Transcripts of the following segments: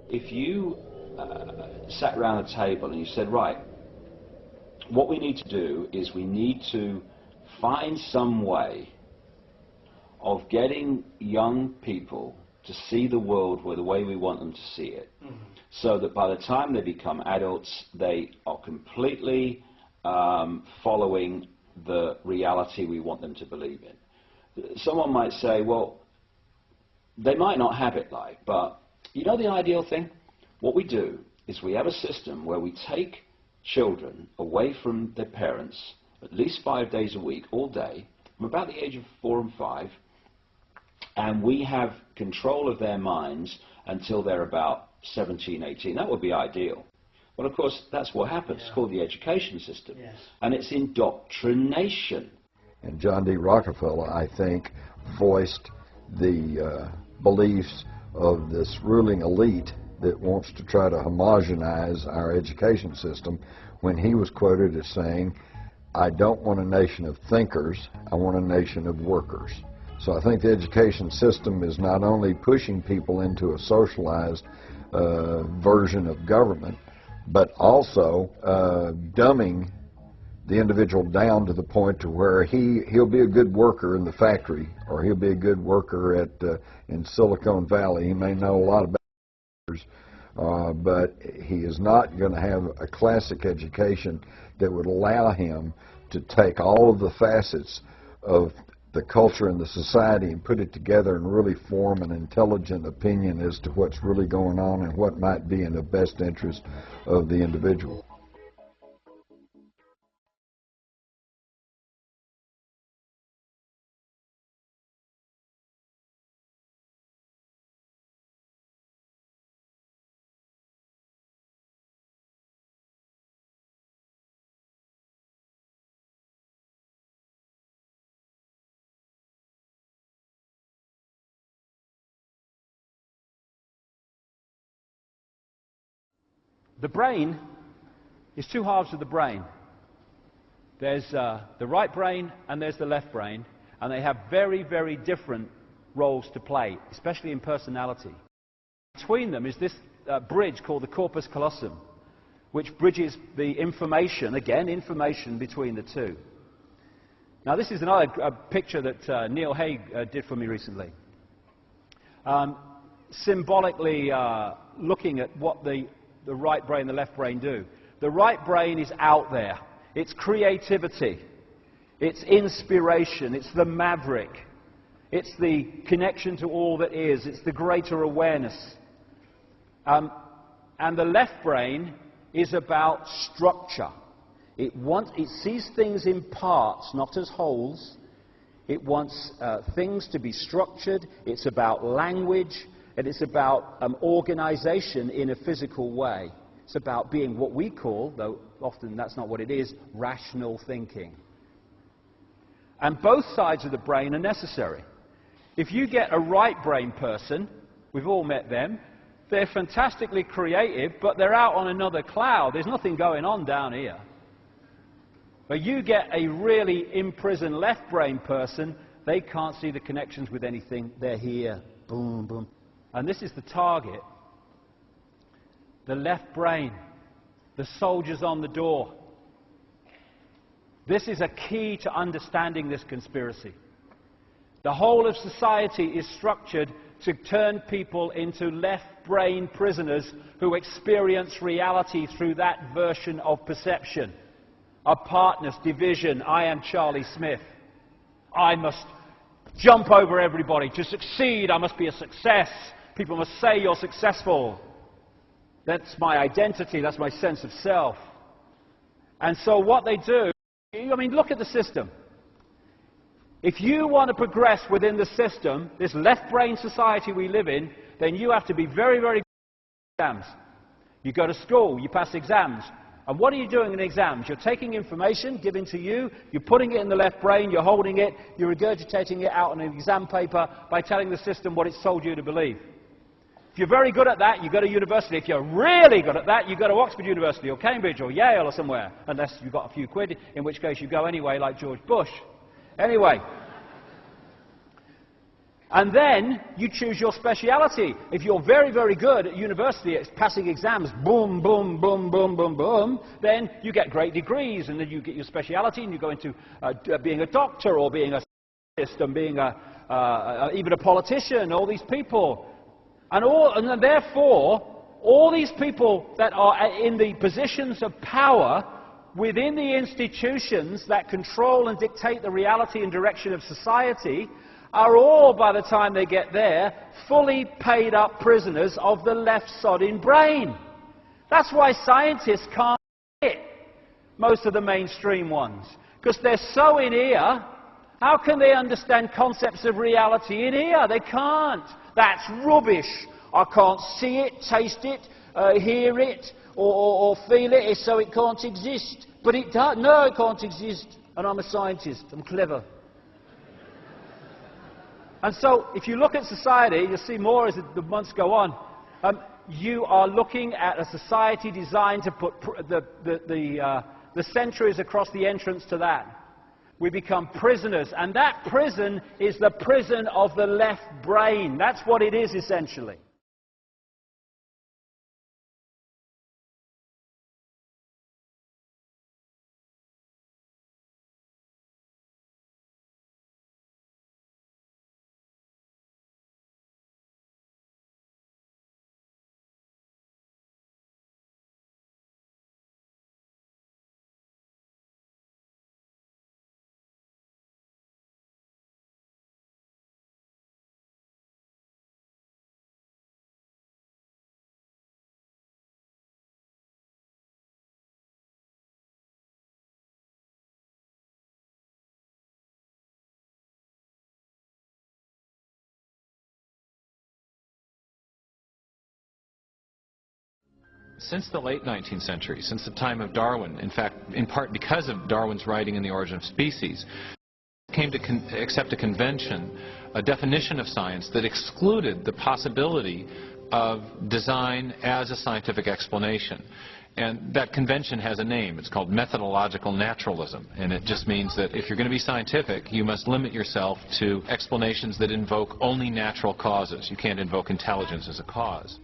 if you sat around a table and you said, right, what we need to do is we need to find some way of getting young people to see the world the way we want them to see it, so that by the time they become adults, they are completely following the reality we want them to believe in. Someone might say, well, they might not have it like, but you know the ideal thing? What we do is we have a system where we take children away from their parents at least 5 days a week, all day, from about the age of 4 and 5, and we have control of their minds until they're about 17, 18. That would be ideal. Well, of course, that's what happens. It's called the education system. Yes. And it's indoctrination. And John D. Rockefeller, I think, voiced the beliefs of this ruling elite that wants to try to homogenize our education system when he was quoted as saying, I don't want a nation of thinkers, I want a nation of workers. So I think the education system is not only pushing people into a socialized version of government, but also dumbing the individual down to the point to where he'll be a good worker in the factory, or he'll be a good worker in Silicon Valley. He may know a lot about but he is not going to have a classic education that would allow him to take all of the facets of the culture and the society and put it together and really form an intelligent opinion as to what's really going on and what might be in the best interest of the individual. The brain is two halves of the brain. There's the right brain and there's the left brain, and they have very, very different roles to play, especially in personality. Between them is this bridge called the corpus callosum, which bridges the information, again, information between the two. Now, this is another picture that Neil Haig did for me recently. Symbolically looking at what the right brain and the left brain do. The right brain is out there. It's creativity. It's inspiration. It's the maverick. It's the connection to all that is. It's the greater awareness. And the left brain is about structure. It sees things in parts, not as wholes. It wants things to be structured. It's about language. And it's about organization in a physical way. It's about being what we call, though often that's not what it is, rational thinking. And both sides of the brain are necessary. If you get a right brain person, we've all met them, they're fantastically creative, but they're out on another cloud. There's nothing going on down here. But you get a really imprisoned left brain person, they can't see the connections with anything. They're here. Boom, boom. And this is the target, the left brain, the soldiers on the door. This is a key to understanding this conspiracy. The whole of society is structured to turn people into left brain prisoners who experience reality through that version of perception. Apartness, division, I am Charlie Smith. I must jump over everybody. To succeed, I must be a success. People must say you're successful. That's my identity, that's my sense of self. And so what they do, I mean, look at the system. If you want to progress within the system, this left-brain society we live in, then you have to be very, very good at exams. You go to school, you pass exams. And what are you doing in exams? You're taking information given to you, you're putting it in the left brain, you're holding it, you're regurgitating it out on an exam paper by telling the system what it's told you to believe. If you're very good at that, you go to university. If you're really good at that, you go to Oxford University or Cambridge or Yale or somewhere, unless you've got a few quid, in which case you go anyway, like George Bush. Anyway, And then you choose your speciality. If you're very, very good at university at passing exams, boom, boom, boom, boom, boom, boom, then you get great degrees, and then you get your speciality, and you go into being a doctor, or being a scientist, and being even a politician, all these people. And therefore, all these people that are in the positions of power within the institutions that control and dictate the reality and direction of society are all, by the time they get there, fully paid up prisoners of the left-sodding brain. That's why scientists can't hit most of the mainstream ones, because they're so in ear. How can they understand concepts of reality in ear? They can't. That's rubbish. I can't see it, taste it, hear it, or feel it, so it can't exist. But it does. No, it can't exist. And I'm a scientist. I'm clever. And so, if you look at society, you'll see more as the months go on. You are looking at a society designed to put the centuries across the entrance to that. We become prisoners, and that prison is the prison of the left brain. That's what it is, essentially. Since the late 19th century, since the time of Darwin, in fact, in part because of Darwin's writing in The Origin of Species, came to accept a convention, a definition of science that excluded the possibility of design as a scientific explanation. And that convention has a name. It's called methodological naturalism. And it just means that if you're going to be scientific, you must limit yourself to explanations that invoke only natural causes. You can't invoke intelligence as a cause.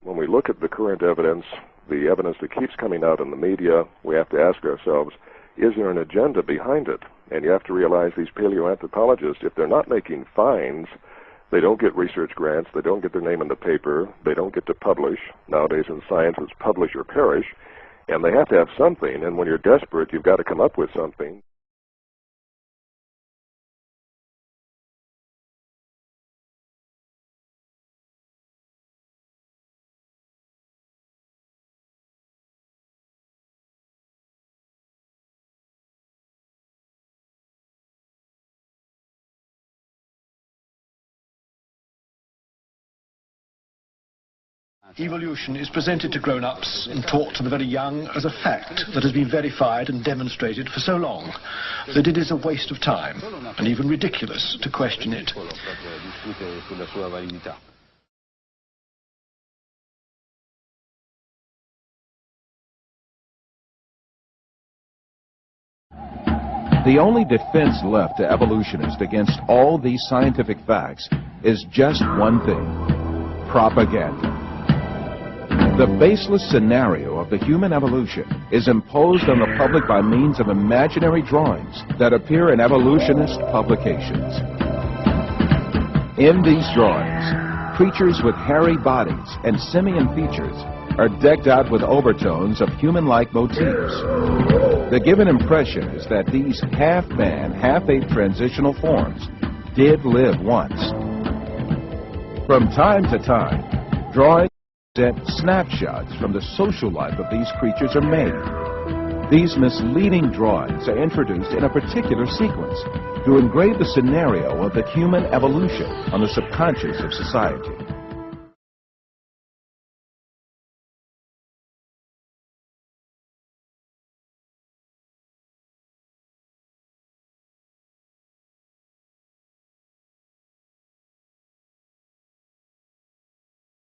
When we look at the current evidence, the evidence that keeps coming out in the media, we have to ask ourselves, is there an agenda behind it? And you have to realize these paleoanthropologists, if they're not making finds, they don't get research grants, they don't get their name in the paper, they don't get to publish. Nowadays in science it's publish or perish, and they have to have something, and when you're desperate, you've got to come up with something. Evolution is presented to grown-ups and taught to the very young as a fact that has been verified and demonstrated for so long that it is a waste of time and even ridiculous to question it. The only defense left to evolutionists against all these scientific facts is just one thing: propaganda. The baseless scenario of the human evolution is imposed on the public by means of imaginary drawings that appear in evolutionist publications. In these drawings, creatures with hairy bodies and simian features are decked out with overtones of human-like motifs. The given impression is that these half-man, half-ape transitional forms did live once. From time to time, drawings present snapshots from the social life of these creatures are made. These misleading drawings are introduced in a particular sequence to engrave the scenario of the human evolution on the subconscious of society.